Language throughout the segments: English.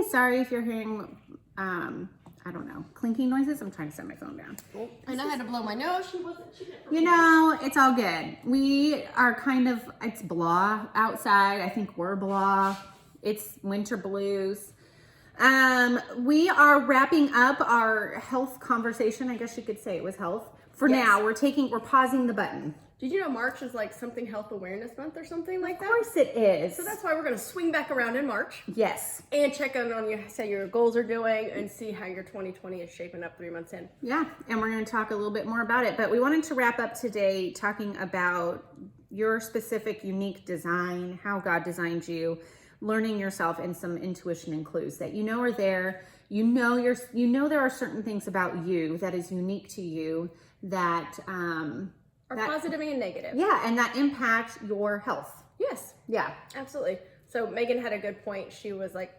sorry if you're hearing, I don't know, clinking noises. I'm trying to set my phone down. And I had to blow my nose. She didn't. You know, it's all good. We are it's blah outside. I think we're blah. It's winter blues. We are wrapping up our health conversation. I guess you could say it was health. For now, we're pausing the button. Did you know March is like something Health Awareness Month or something like that? Of course it is. So that's why we're going to swing back around in March. Yes. And check in on you, say your goals are doing, and see how your 2020 is shaping up 3 months in. Yeah, and we're going to talk a little bit more about it. But we wanted to wrap up today talking about your specific, unique design, how God designed you, learning yourself, and some intuition and clues that you know are there. You know there are certain things about you that is unique to you that Are positive and negative. Yeah, and that impact your health. Yes. Yeah. Absolutely. So Megan had a good point. She was like,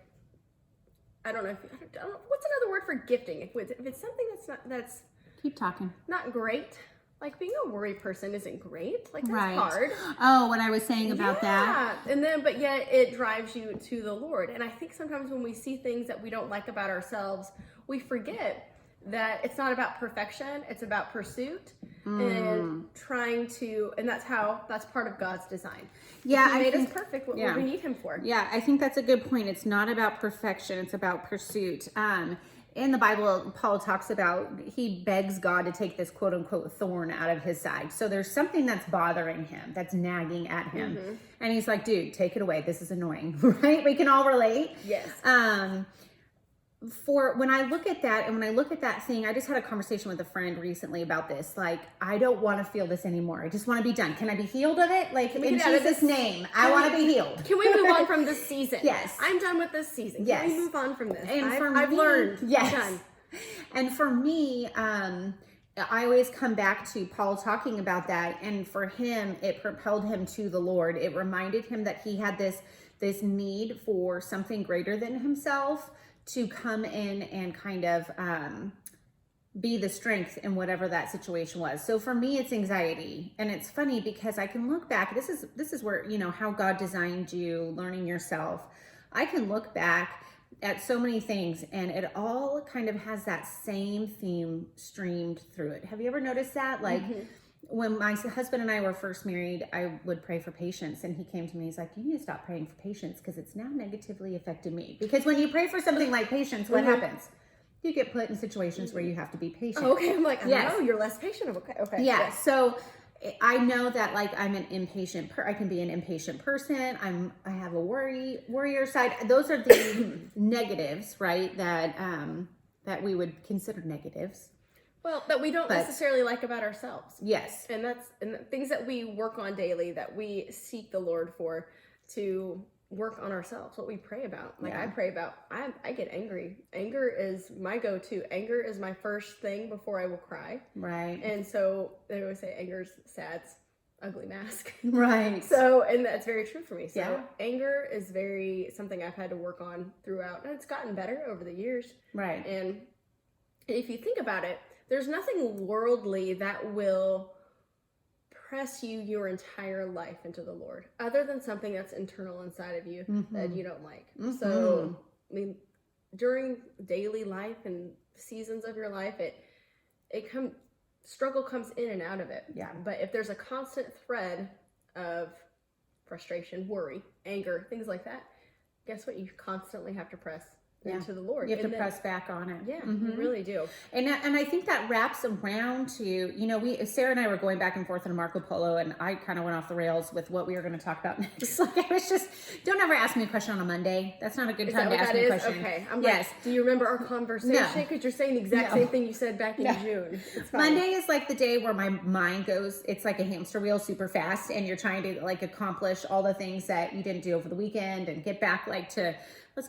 I don't know what's another word for gifting? If it's something that's Keep talking. not great, like being a worry person isn't great. Like that's Right. hard. Oh, what I was saying about that. And then, but yet it drives you to the Lord. And I think sometimes when we see things that we don't like about ourselves, we forget that it's not about perfection. It's about pursuit and trying to, and that's part of God's design. Yeah, He made us perfect what yeah. we need him for. Yeah, I think that's a good point. It's not about perfection, it's about pursuit. In the Bible, Paul talks about, he begs God to take this quote unquote thorn out of his side. So there's something that's bothering him, that's nagging at him. And he's like, dude, take it away. This is annoying, right? We can all relate. Yes. For when I look at that, and when I look at that thing, I just had a conversation with a friend recently about this. Like, I don't want to feel this anymore. I just want to be done. Can I be healed of it? Like, in Jesus' name, I want to be healed. Can we move on from this season? Yes. I'm done with this season. Yes. Can we move on from this? And I've learned. Yes. I'm done. And for me, I always come back to Paul talking about that. And for him, it propelled him to the Lord. It reminded him that he had this need for something greater than himself to come in and kind of be the strength in whatever that situation was. So for me, it's anxiety. And it's funny because I can look back, this is where, you know, how God designed you, learning yourself. I can look back at so many things and it all kind of has that same theme streamed through it. Have you ever noticed that? Like when my husband and I were first married, I would pray for patience, and he came to me, he's like, you need to stop praying for patience because it's now negatively affected me. Because when you pray for something like patience, what happens? You get put in situations where you have to be patient. Oh, okay, I'm like, Yes. oh, you're less patient. Okay. Yeah. Yes. So I know that like I'm an impatient I can be an impatient person. I have a worrier side. Those are the negatives, right? That we would consider negatives. Well, that we don't necessarily like about ourselves. Yes. And the things that we work on daily, that we seek the Lord for, to work on ourselves, what we pray about. Like I pray about, I get angry. Anger is my go-to. Anger is my first thing before I will cry. Right. And so they always say anger's sad's ugly mask. Right. So, and that's very true for me. So Yeah. anger is something I've had to work on throughout, and it's gotten better over the years. Right. And if you think about it, there's nothing worldly that will press you your entire life into the Lord, other than something that's internal inside of you that you don't like. So, I mean, during daily life and seasons of your life, struggle comes in and out of it. Yeah. But if there's a constant thread of frustration, worry, anger, things like that, guess what? You constantly have to press into the Lord. You have to press back on it. Yeah, you really do. And I think that wraps around to, you know, Sarah and I were going back and forth in Marco Polo, and I kind of went off the rails with what we were going to talk about next. Like, I was just, don't ever ask me a question on a Monday. That's not a good time to ask me a question. Okay. I'm yes. Like, do you remember our conversation? Because you're saying the exact same thing you said back in June. It's fine. Monday is like the day where my mind goes, it's like a hamster wheel super fast, and you're trying to like accomplish all the things that you didn't do over the weekend and get back like to, let's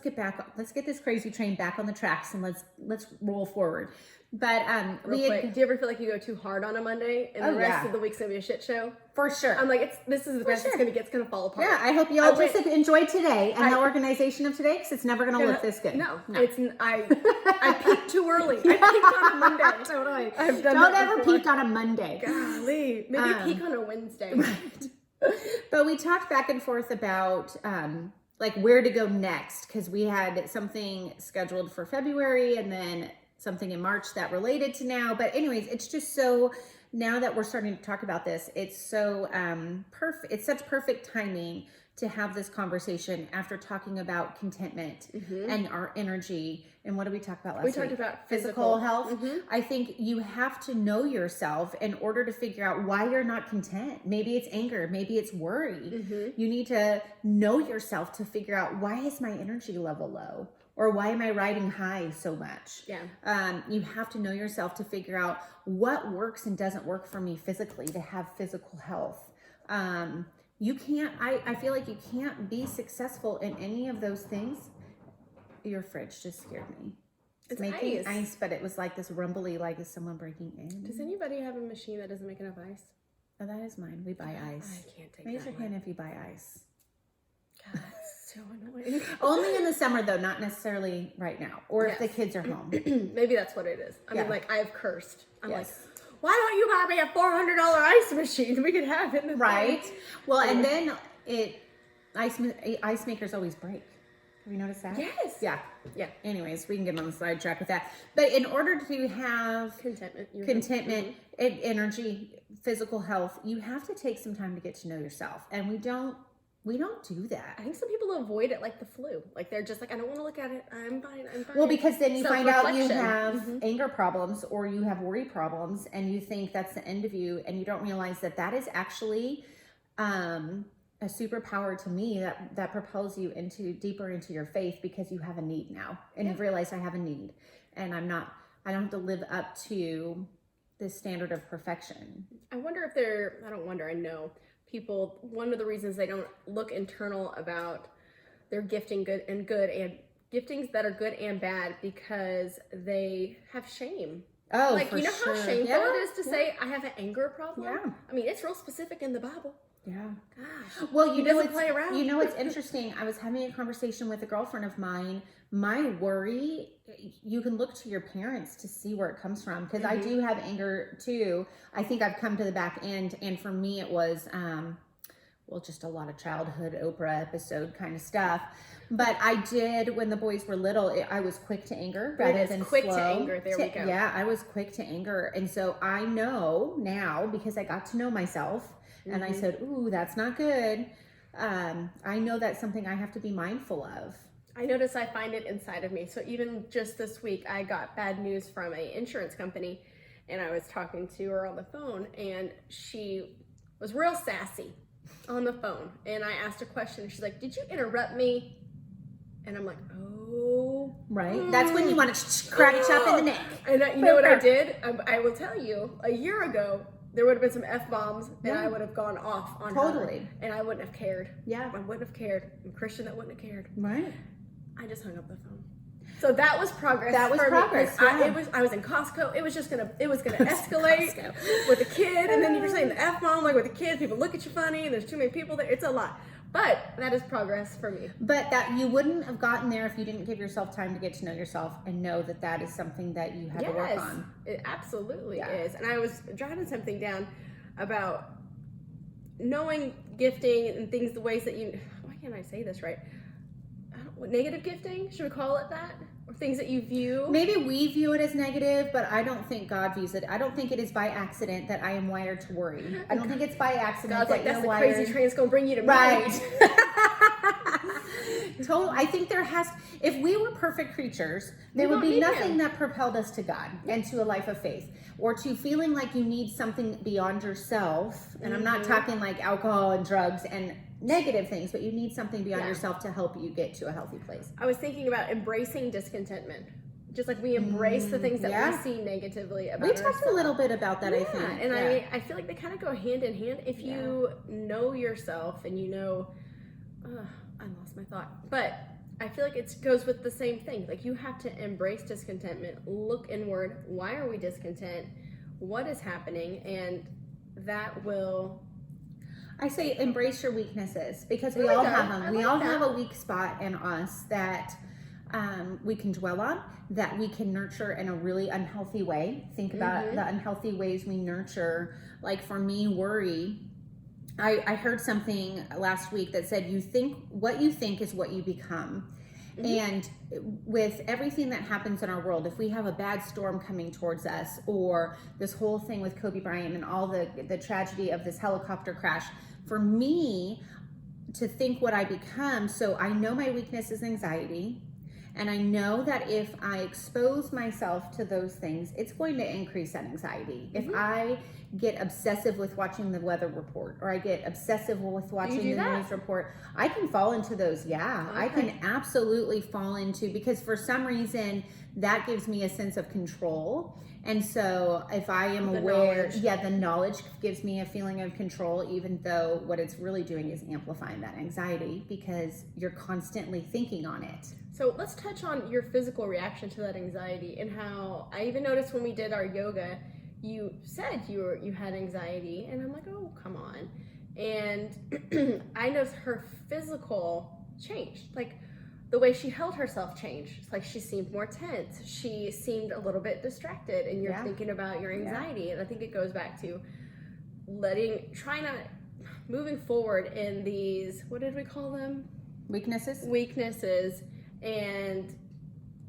get this crazy train back on the tracks and let's roll forward. But do you ever feel like you go too hard on a Monday and the rest of the week's gonna be a shit show? For sure. I'm like, this is the best it's gonna get. It's gonna fall apart. Yeah, I hope you all just enjoy today and the organization of today, because it's never gonna look this good. No. I peaked too early. I peaked on a Monday. Totally. I've done Don't that ever before. peak on a Monday. Golly, maybe peak on a Wednesday. But we talked back and forth about like where to go next, because we had something scheduled for February and then something in March that related to now. But anyways, it's just so, now that we're starting to talk about this, it's so perfect. It's such perfect timing to have this conversation after talking about contentment and our energy. And what did we talk about last week? We talked about physical health. I think you have to know yourself in order to figure out why you're not content. Maybe it's anger, maybe it's worry. You need to know yourself to figure out, why is my energy level low? Or why am I riding high so much? You have to know yourself to figure out what works and doesn't work for me physically to have physical health. You can't, I feel like you can't be successful in any of those things. Your fridge just scared me. It's making ice, but it was like this rumbly, like, is someone breaking in? Does anybody have a machine that doesn't make enough ice? Oh, that is mine. We buy ice. I can't take Raise that your hand if you buy ice. God, it's so annoying. Only in the summer, though, not necessarily right now. Or if the kids are home. Maybe that's what it is. I mean, like, I've cursed. I'm like, Yes. why don't you buy me a $400 ice machine? We could have it in the Right. thing. Well, and then ice makers always break. Have you noticed that? Yes. Yeah. Yeah. Anyways, we can get on the sidetrack with that. But in order to have Contentment, and energy, physical health, you have to take some time to get to know yourself. And we don't do that. I think some people avoid it like the flu. Like, they're just like, I don't want to look at it. I'm fine. Well, because then you find out you Self-reflection. have anger problems or you have worry problems, and you think that's the end of you, and you don't realize that that is actually a superpower to me that propels you deeper into your faith, because you have a need now, and you've realized, I have a need, and I don't have to live up to this standard of perfection. I wonder if I know people, one of the reasons they don't look internal about their gifting and giftings that are good and bad, because they have shame. Oh, like, for you know sure. how shameful it is to say, I have an anger problem? Yeah. I mean, it's real specific in the Bible. Yeah. Gosh. Well, He doesn't play around. You know, it's interesting. I was having a conversation with a girlfriend of mine. My worry, you can look to your parents to see where it comes from, because I do have anger too. I think I've come to the back end, and for me it was just a lot of childhood Oprah episode kind of stuff. But I did, when the boys were little, I was quick to anger rather than quick slow. to anger. There we go. Yeah, I was quick to anger. And so I know now, because I got to know myself, and I said, ooh, that's not good. I know that's something I have to be mindful of. I notice I find it inside of me. So even just this week, I got bad news from an insurance company, and I was talking to her on the phone, and she was real sassy on the phone. And I asked a question, and she's like, did you interrupt me? And I'm like, oh. Right. That's when you want to crack each up in the neck. And you know what I did? I will tell you, a year ago, there would have been some F-bombs, and I would have gone off on her. And I wouldn't have cared. Yeah. I wouldn't have cared. I'm a Christian that wouldn't have cared. Right. I just hung up the phone. So that was progress. That was for progress. Me. Yeah. I was in Costco. It was gonna escalate with a kid, and then you're saying the F-bomb, like with the kids, people look at you funny, and there's too many people there. It's a lot. But that is progress for me. But that you wouldn't have gotten there if you didn't give yourself time to get to know yourself and know that that is something that you had to work on. It absolutely is. And I was jotting something down about knowing gifting and things, the ways that why can't I say this right? Negative gifting, should we call it that? Or things that you view? Maybe we view it as negative, but I don't think God views it. I don't think it is by accident that I am wired to worry. I don't think it's by accident. God's like, that's the wired. crazy train's gonna bring you to me. Right. Totally. I think if we were perfect creatures, there would be nothing that propelled us to God and to a life of faith, or to feeling like you need something beyond yourself. And I'm not talking like alcohol and drugs and negative things, but you need something beyond yourself to help you get to a healthy place. I was thinking about embracing discontentment. Just like we embrace the things that we see negatively about ourselves. We talked a little bit about that, I think. And I feel like they kind of go hand in hand. If you know yourself and you know, I lost my thought. But I feel like it goes with the same thing. Like, you have to embrace discontentment, look inward. Why are we discontent? What is happening? And that will... I say embrace your weaknesses, because we all have them. We all have a weak spot in us that we can dwell on, that we can nurture in a really unhealthy way. Think about the unhealthy ways we nurture. Like, for me, worry. I heard something last week that said what you think is what you become. And with everything that happens in our world, if we have a bad storm coming towards us, or this whole thing with Kobe Bryant and all the tragedy of this helicopter crash, for me to think what I become, so I know my weakness is anxiety. And I know that if I expose myself to those things, it's going to increase that anxiety. If I get obsessive with watching the weather report, or I get obsessive with watching the news report, I can fall into those. Yeah, I can absolutely fall into, because for some reason that gives me a sense of control. And so if I am aware, the knowledge gives me a feeling of control, even though what it's really doing is amplifying that anxiety, because you're constantly thinking on it. So let's touch on your physical reaction to that anxiety, and how I even noticed when we did our yoga, you said you had anxiety, and I'm like, oh, come on. And I noticed her physical changed, like the way she held herself changed. It's like she seemed more tense. She seemed a little bit distracted, and you're thinking about your anxiety. And I think it goes back to moving forward in these, what did we call them? Weaknesses, and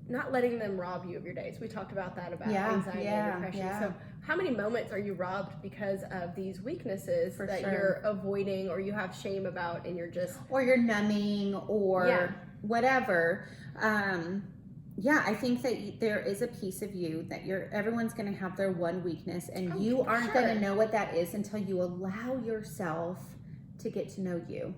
not letting them rob you of your days. We talked about that, about anxiety and depression. So how many moments are you robbed because of these weaknesses you're avoiding, or you have shame about, and or you're numbing, or whatever. I think that there is a piece of you that everyone's going to have their one weakness, and you aren't going to know what that is until you allow yourself to get to know you.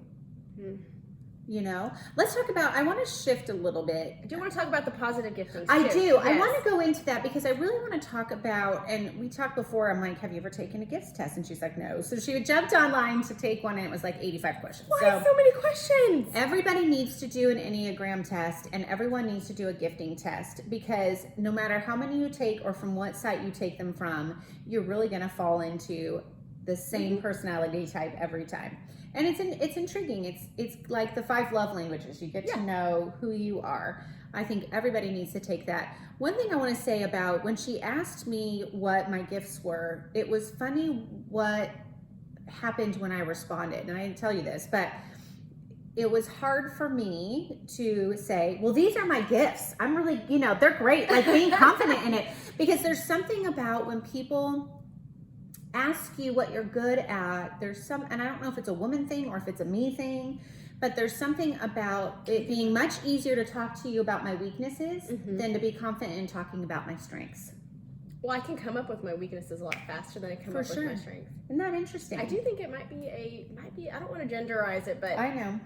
You know, let's talk about, I want to shift a little bit. I do want to talk about the positive giftings. I do. Yes. I want to go into that, because I really want to talk about, and we talked before, I'm like, have you ever taken a gifts test? And she's like, no. So she jumped online to take one, and it was like 85 questions. Why so many questions? Everybody needs to do an Enneagram test, and everyone needs to do a gifting test, because no matter how many you take or from what site you take them from, you're really going to fall into the same personality type every time. And it's intriguing. It's like the 5 love languages. You get to know who you are. I think everybody needs to take that. One thing I want to say about when she asked me what my gifts were, it was funny what happened when I responded. And I didn't tell you this, but it was hard for me to say, well, these are my gifts. I'm really, they're great. Like, being confident in it, because there's something about when people ask you what you're good at, and I don't know if it's a woman thing or if it's a me thing, but there's something about it being much easier to talk to you about my weaknesses than to be confident in talking about my strengths. Well, I can come up with my weaknesses a lot faster than I come up with my strengths. Isn't that interesting? I do think it might be, I don't want to genderize it, but I know.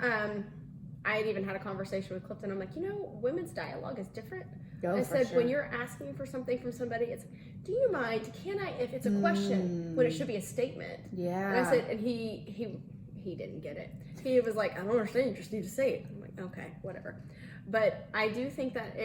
I had even had a conversation with Clifton. I'm like, women's dialogue is different. I said, when you're asking for something from somebody, it's, do you mind? Can I? If it's a question, when it should be a statement. Yeah. And I said, and he didn't get it. He was like, I don't understand. You just need to say it. I'm like, okay, whatever. But I do think that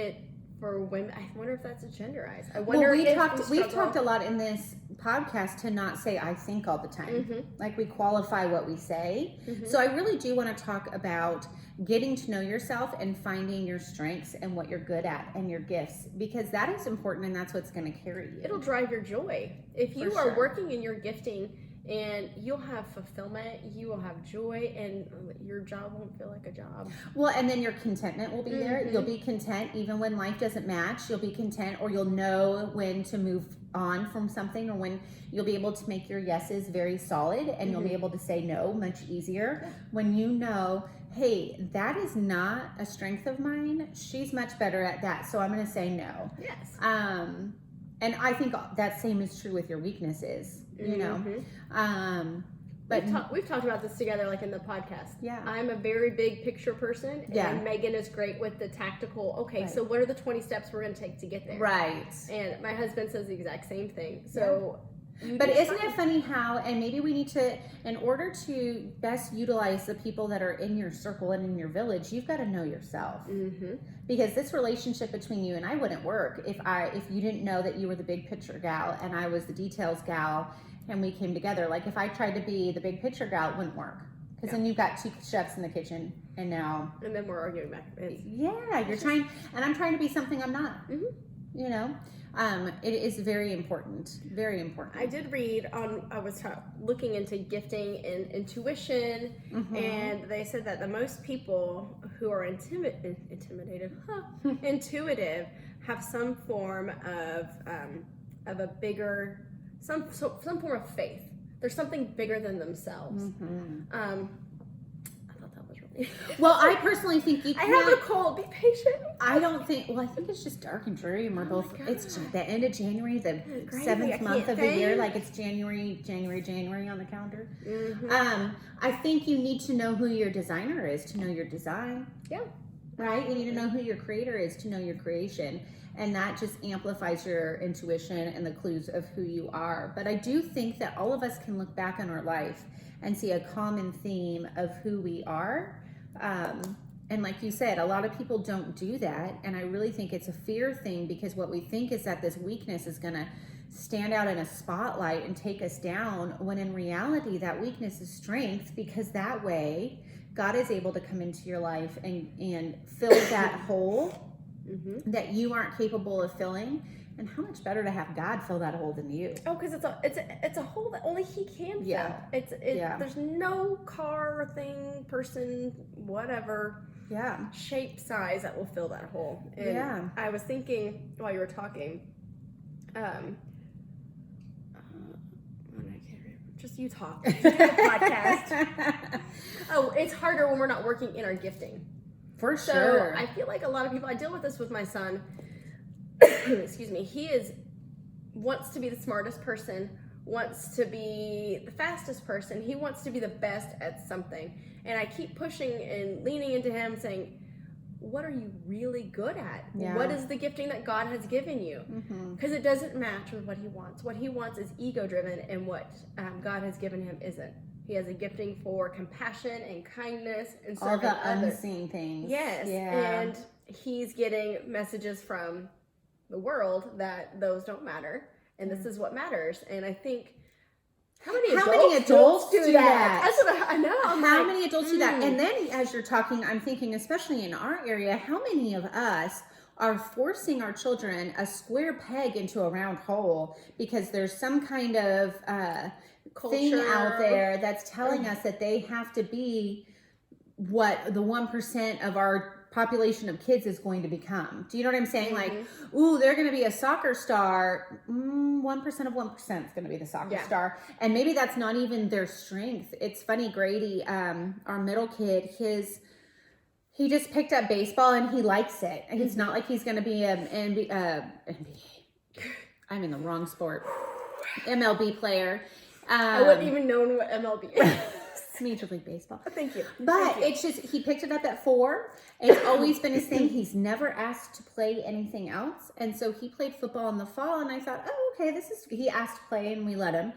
for women, I wonder if that's a genderized. I wonder we've talked a lot in this podcast to not say I think all the time. Like, we qualify what we say. So I really do want to talk about getting to know yourself and finding your strengths and what you're good at and your gifts, because that is important, and that's what's going to carry you. It'll drive your joy. If you are working in your gifting, and you'll have fulfillment, you will have joy, and your job won't feel like a job. Well, and then your contentment will be there. You'll be content even when life doesn't match. You'll be content, or you'll know when to move on from something, or when you'll be able to make your yeses very solid, and you'll be able to say no much easier when you know, hey, that is not a strength of mine. She's much better at that, so I'm going to say no. Yes. And I think that same is true with your weaknesses. But we've talked about this together, like in the podcast. Yeah. I'm a very big picture person, and Megan is great with the tactical. Okay, so what are the 20 steps we're going to take to get there? Right. And my husband says the exact same thing. So. But isn't it funny how, and maybe we need to, in order to best utilize the people that are in your circle and in your village, you've got to know yourself. Because this relationship between you and I wouldn't work if you didn't know that you were the big picture gal and I was the details gal, and we came together. Like, if I tried to be the big picture gal, it wouldn't work. Because then you've got 2 chefs in the kitchen, and then we're arguing back. You're trying, and I'm trying to be something I'm not. It is very important. Very important. I did read I was looking into gifting and intuition, and they said that the most people who are intimidated, intuitive, have some form of a bigger, some form of faith. There's something bigger than themselves. I thought that was really. Well, I personally think you I can't. have a cold. Be patient. I don't think. Well, I think it's just dark and dreary, and we're Oh my both. God. It's the end of January, the Crazy, 7th I month can't of the year. think. Like it's January on the calendar. I think you need to know who your designer is to know your design. Yeah. Right. You need to know who your creator is to know your creation, and that just amplifies your intuition and the clues of who you are. But I do think that all of us can look back on our life and see a common theme of who we are. And like you said, a lot of people don't do that. And I really think it's a fear thing, because what we think is that this weakness is going to stand out in a spotlight and take us down, when in reality, that weakness is strength, because that way God is able to come into your life and fill that hole that you aren't capable of filling. And how much better to have God fill that hole than you? Oh, because it's a hole that only He can fill. Yeah. There's no car, thing, person, whatever shape, size that will fill that hole. And I was thinking while you were talking, just you talk. You do the podcast. Oh, it's harder when we're not working in our gifting. For So sure. I feel like a lot of people. I deal with this with my son. Excuse me. He wants to be the smartest person, wants to be the fastest person. He wants to be the best at something. And I keep pushing and leaning into him, saying, what are you really good at? Yeah. What is the gifting that God has given you? Because it doesn't match with what he wants. What he wants is ego driven, and what God has given him isn't. He has a gifting for compassion and kindness and all serving the others. unseen things. Yes. Yeah. And he's getting messages from the world that those don't matter, and this is what matters. And I think, how many adults do that? That's what I know. How many adults do that? And then as you're talking, I'm thinking, especially in our area, how many of us are forcing our children a square peg into a round hole because there's some kind of thing out there that's telling us that they have to be what the 1% of our population of kids is going to become. Do you know what I'm saying? Like, ooh, they're going to be a soccer star. 1% of 1% is going to be the soccer star. And maybe that's not even their strength. It's funny, Grady, our middle kid, he just picked up baseball and he likes it. And it's not like he's going to be an NBA. I'm in the wrong sport. MLB player. I wouldn't even known what MLB is. Major League Baseball. Thank you. But it's just, he picked it up at 4. It's always been his thing. He's never asked to play anything else. And so he played football in the fall, and I thought, oh, okay, he asked to play and we let him.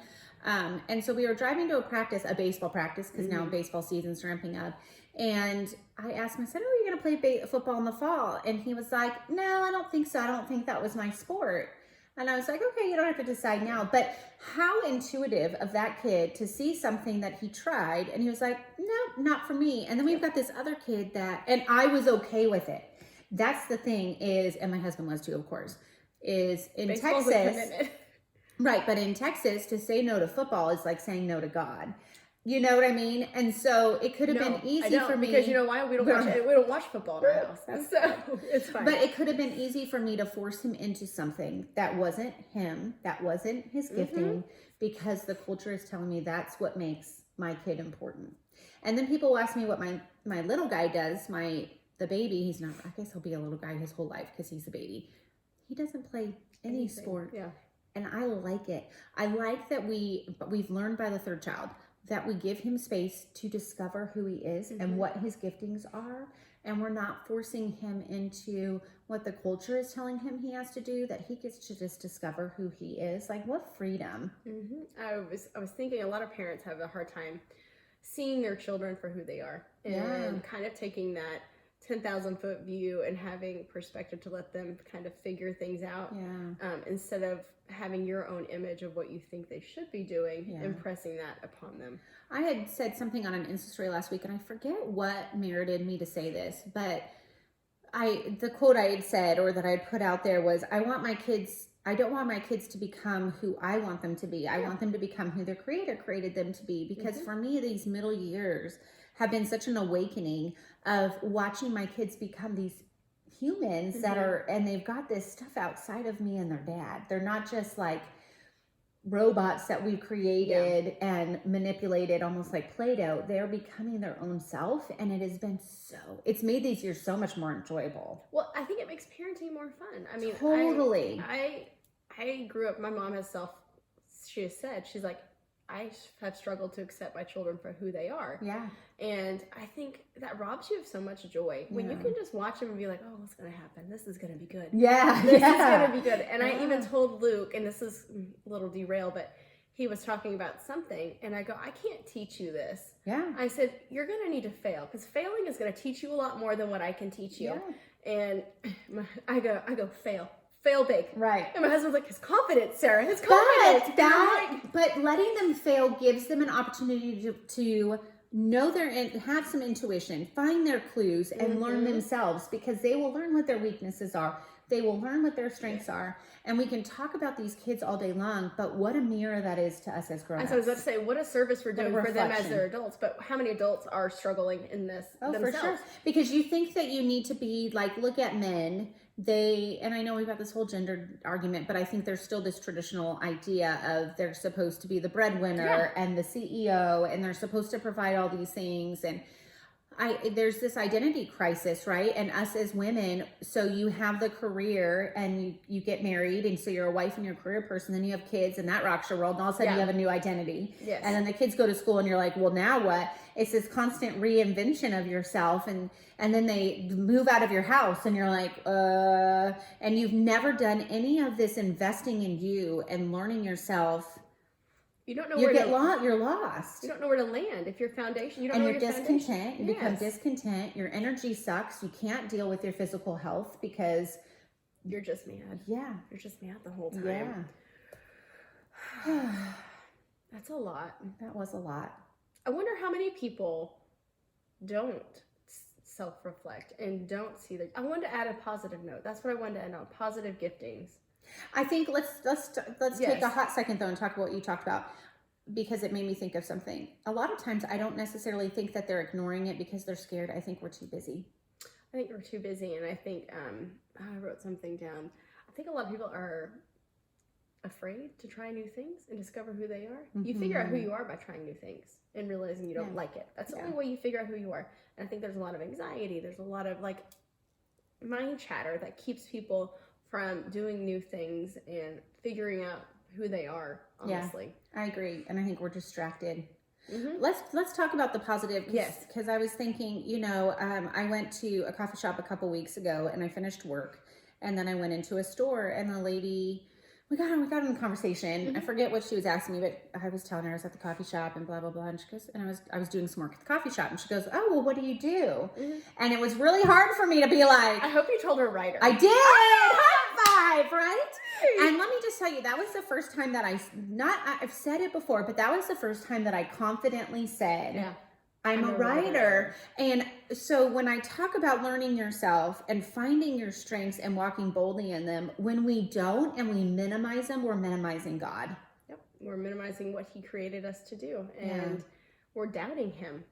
And so we were driving to a baseball practice, because now baseball season's ramping up. And I asked him, I said, oh, are you going to play football in the fall? And he was like, no, I don't think so. I don't think that was my sport. And I was like, okay, you don't have to decide now. But how intuitive of that kid to see something that he tried, and he was like, no, not for me. And then we've got this other kid and I was okay with it. That's the thing is, and my husband was too, of course, is in Baseball's Texas. Right, but in Texas, to say no to football is like saying no to God. You know what I mean? And so it could have been easy for me. Because you know why? We don't watch football in our house. So it's fine. But it could have been easy for me to force him into something that wasn't him, that wasn't his gifting, because the culture is telling me that's what makes my kid important. And then people ask me what my little guy does, the baby. He's not, I guess he'll be a little guy his whole life because he's a baby. He doesn't play any sport. Yeah. And I like it. I like that we've learned by the third child that we give him space to discover who he is and what his giftings are. And we're not forcing him into what the culture is telling him he has to do, that he gets to just discover who he is. Like, what freedom. I was thinking a lot of parents have a hard time seeing their children for who they are, and kind of taking that 10,000 foot view and having perspective to let them kind of figure things out, instead of having your own image of what you think they should be doing, impressing that upon them. I had said something on an Insta story last week, and I forget what merited me to say this, but the quote I had said, or that I had put out there, was, I want my kids I don't want my kids to become who I want them to be. I want them to become who their creator created them to be. Because for me, these middle years have been such an awakening of watching my kids become these humans that are, and they've got this stuff outside of me and their dad. They're not just like robots that we've created and manipulated almost like Play-Doh. They're becoming their own self, and it has been it's made these years so much more enjoyable. Well, I think it makes parenting more fun. I mean, totally. I grew up, my mom she has said, she's like, I have struggled to accept my children for who they are. Yeah. And I think that robs you of so much joy when you can just watch them and be like, oh, what's going to happen? This is going to be good. Yeah. This is going to be good. And I even told Luke, and this is a little derail, but he was talking about something, and I go, I can't teach you this. Yeah. I said, you're going to need to fail, because failing is going to teach you a lot more than what I can teach you. Yeah. And I go, fail big. Right. And my husband's like, his confidence, Sarah, his confidence. But letting them fail gives them an opportunity to know have some intuition, find their clues, and learn themselves, because they will learn what their weaknesses are. They will learn what their strengths are. And we can talk about these kids all day long, but what a mirror that is to us as grown-ups. I was about to say, what a service we're doing for them as their adults, but how many adults are struggling in this themselves? For sure. Because you think that you need to be like, look at men. And I know we've got this whole gender argument, but I think there's still this traditional idea of they're supposed to be the breadwinner and the CEO, and they're supposed to provide all these things. And there's this identity crisis, right? And us as women, so you have the career and you get married, and so you're a wife and you're a career person, then you have kids, and that rocks your world, and all of a sudden you have a new identity. Yes. And then the kids go to school and you're like, well, now what? It's this constant reinvention of yourself, and then they move out of your house and you're like, and you've never done any of this investing in you and learning yourself. You don't know you're you're lost. You don't know where to land. If your foundation, you don't know your foundation. Discontent. You become discontent. Your energy sucks. You can't deal with your physical health because you're just mad. Yeah. You're just mad the whole time. Yeah. That's a lot. That was a lot. I wonder how many people don't self-reflect and don't see I wanted to add a positive note. That's what I wanted to end on. Positive giftings. I think let's take a hot second though and talk about what you talked about, because it made me think of something. A lot of times I don't necessarily think that they're ignoring it because they're scared. I think we're too busy. I think we're too busy, and I think I wrote something down. I think a lot of people are afraid to try new things and discover who they are. You figure out who you are by trying new things and realizing you don't like it. That's the only way you figure out who you are. And I think there's a lot of anxiety. There's a lot of like mind chatter that keeps people from doing new things and figuring out who they are, honestly. Yeah, I agree. And I think we're distracted. Let's talk about the positive. Because I was thinking, I went to a coffee shop a couple weeks ago and I finished work. And then I went into a store, and the lady, we got in a conversation. I forget what she was asking me, but I was telling her I was at the coffee shop and blah, blah, blah. And she goes, and I was doing some work at the coffee shop. And she goes, oh, well, what do you do? And it was really hard for me to be like, I hope you told her writer. I did. High five, right? And let me just tell you, that was the first time that I've said it before, but that was the first time that I confidently said, I'm a writer. And so when I talk about learning yourself and finding your strengths and walking boldly in them, when we don't and we minimize them, we're minimizing God. Yep. We're minimizing what he created us to do. And we're doubting him.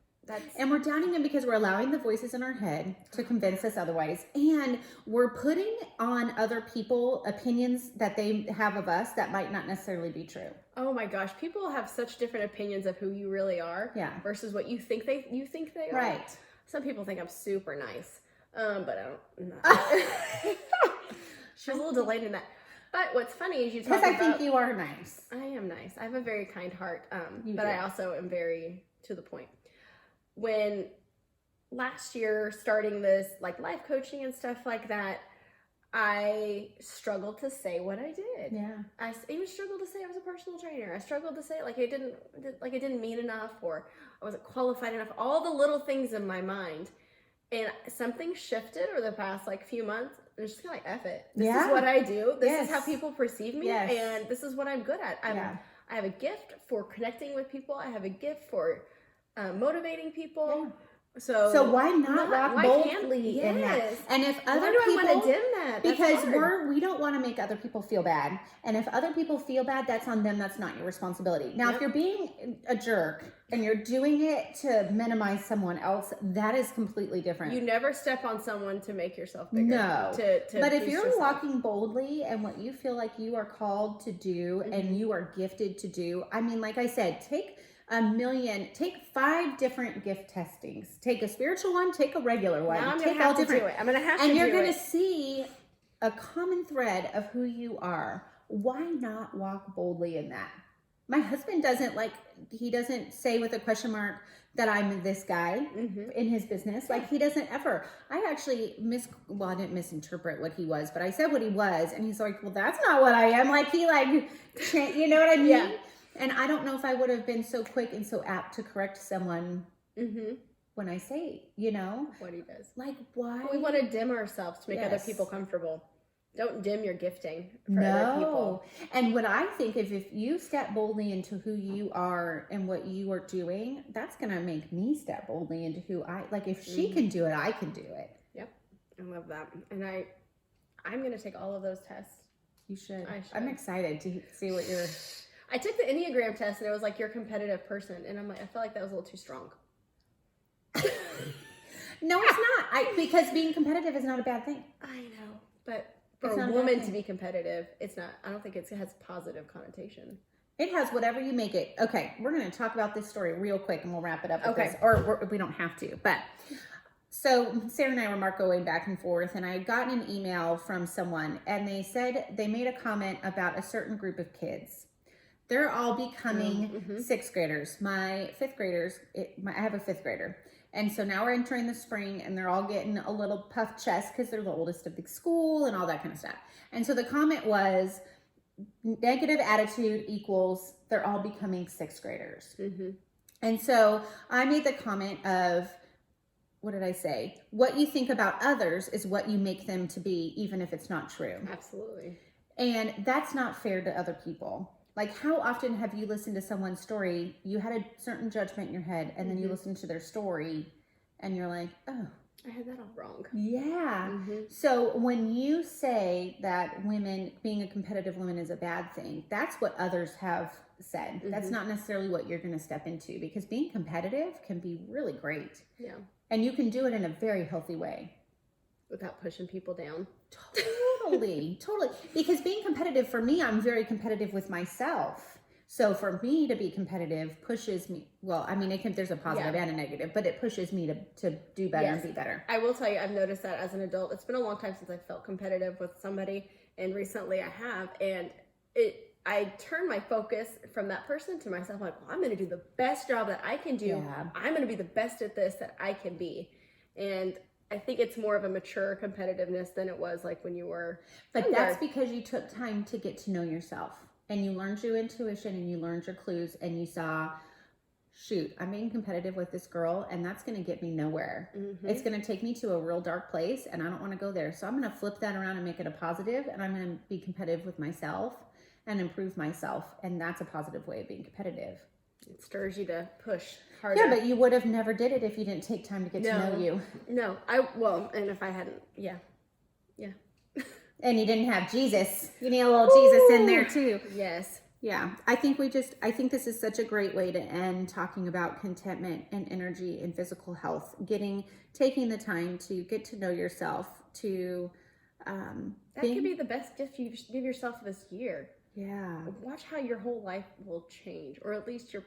And we're doubting him because we're allowing the voices in our head to convince us otherwise. And we're putting on other people opinions that they have of us that might not necessarily be true. Oh my gosh. People have such different opinions of who you really are versus what you think they are. Right. Some people think I'm super nice. But I don't. She was a little delayed in that. But what's funny is you talk about... Because I think you are nice. I am nice. I have a very kind heart. But I also am very to the point. When last year, starting this like life coaching and stuff like that, I struggled to say what I did. Yeah. I even struggled to say I was a personal trainer. I struggled to say it it didn't mean enough, or I wasn't qualified enough. All the little things in my mind. And something shifted over the past few months. I'm just kind of like, F it. This is what I do. This is how people perceive me. And this is what I'm good at. I have a gift for connecting with people. I have a gift for motivating people. So why not walk why can't- boldly in that? Yes. And if Why other do I want people, to dim that? That's because hard. we don't want to make other people feel bad. And if other people feel bad, that's on them. That's not your responsibility. Now, if Yep. you're being a jerk and you're doing it to minimize someone else, that is completely different. You never step on someone to make yourself bigger. No. To But if boost you're yourself. walking boldly and what you feel like you are called to do and you are gifted to do, I mean, like I said, take 5 different gift testings. Take a spiritual one, take a regular one. Now I'm take gonna have to do it. I'm gonna have to do it. And you're gonna see a common thread of who you are. Why not walk boldly in that? My husband doesn't he doesn't say with a question mark that I'm this guy in his business. Like he doesn't ever. I actually I didn't misinterpret what he was, but I said what he was. And he's like, well, that's not what I am. Like he you know what I mean? Yeah. And I don't know if I would have been so quick and so apt to correct someone when I say, what he does. Like why? We want to dim ourselves to make other Yes. people comfortable. Don't dim your gifting for No. other people. And what I think is if you step boldly into who you are and what you are doing, that's going to make me step boldly into who if she can do it, I can do it. Yep. I love that. And I'm going to take all of those tests. You should. I should. I'm excited to see what you're... I took the Enneagram test and it was like, you're a competitive person. And I'm like, I felt like that was a little too strong. No, it's not. Because being competitive is not a bad thing. I know. But for It's a not a bad woman thing. to be competitive, it's not, I don't think it has positive connotation. It has whatever you make it. Okay, we're going to talk about this story real quick and we'll wrap it up with Okay. this. Or we don't have to. But so Sarah and I were going back and forth, and I had gotten an email from someone, and they said they made a comment about a certain group of kids. They're all becoming 6th graders. My 5th graders, I have a 5th grader. And so now we're entering the spring, and they're all getting a little puffed chest because they're the oldest of the school and all that kind of stuff. And so the comment was, negative attitude equals they're all becoming 6th graders. And so I made the comment of, what did I say? What you think about others is what you make them to be, even if it's not true. Absolutely. And that's not fair to other people. Like, how often have you listened to someone's story? You had a certain judgment in your head, and then you listen to their story, and you're like, oh, I had that all wrong. yeah. So when you say that being a competitive woman is a bad thing, that's what others have said. That's not necessarily what you're going to step into, because being competitive can be really great. Yeah. And you can do it in a very healthy way. Without pushing people down. Totally. Because being competitive, for me, I'm very competitive with myself. So for me to be competitive pushes me, well, I mean, there's a positive and a negative, but it pushes me to do better and be better. I will tell you, I've noticed that as an adult. It's been a long time since I felt competitive with somebody, and recently I have. And I turn my focus from that person to myself. Like, well, I'm going to do the best job that I can do. Yeah. I'm going to be the best at this that I can be. And I think it's more of a mature competitiveness than it was like when you were But younger. that's because you took time to get to know yourself, and you learned your intuition, and you learned your clues, and you saw, shoot, I'm being competitive with this girl, and that's going to get me nowhere. It's going to take me to a real dark place, and I don't want to go there. So I'm going to flip that around and make it a positive, and I'm going to be competitive with myself and improve myself. And that's a positive way of being competitive. It stirs you to push harder. Yeah, but you would have never did it if you didn't take time to get to know you. No, and if I hadn't, yeah. And you didn't have Jesus. You need a little Jesus in there too. Yes. Yeah, I think this is such a great way to end talking about contentment and energy and physical health. Taking the time to get to know yourself, to That could be the best gift you give yourself this year. Yeah. Watch how your whole life will change, or at least your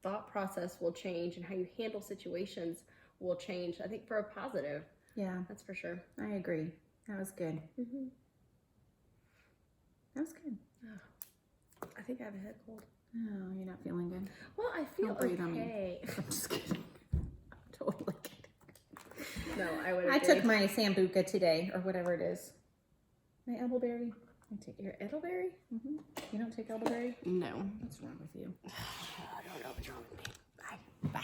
thought process will change, and how you handle situations will change. I think for a positive. Yeah, That's for sure. I agree. That was good. That was good. I think I have a head cold. Oh, you're not feeling good? Well, I feel Don't breathe on me. okay. I'm just kidding. I'm totally kidding. No, I would. I took my Sambuca today, or whatever it is. My elderberry. I take your elderberry. You don't take elderberry? No. What's wrong with you? I don't know what's wrong with me.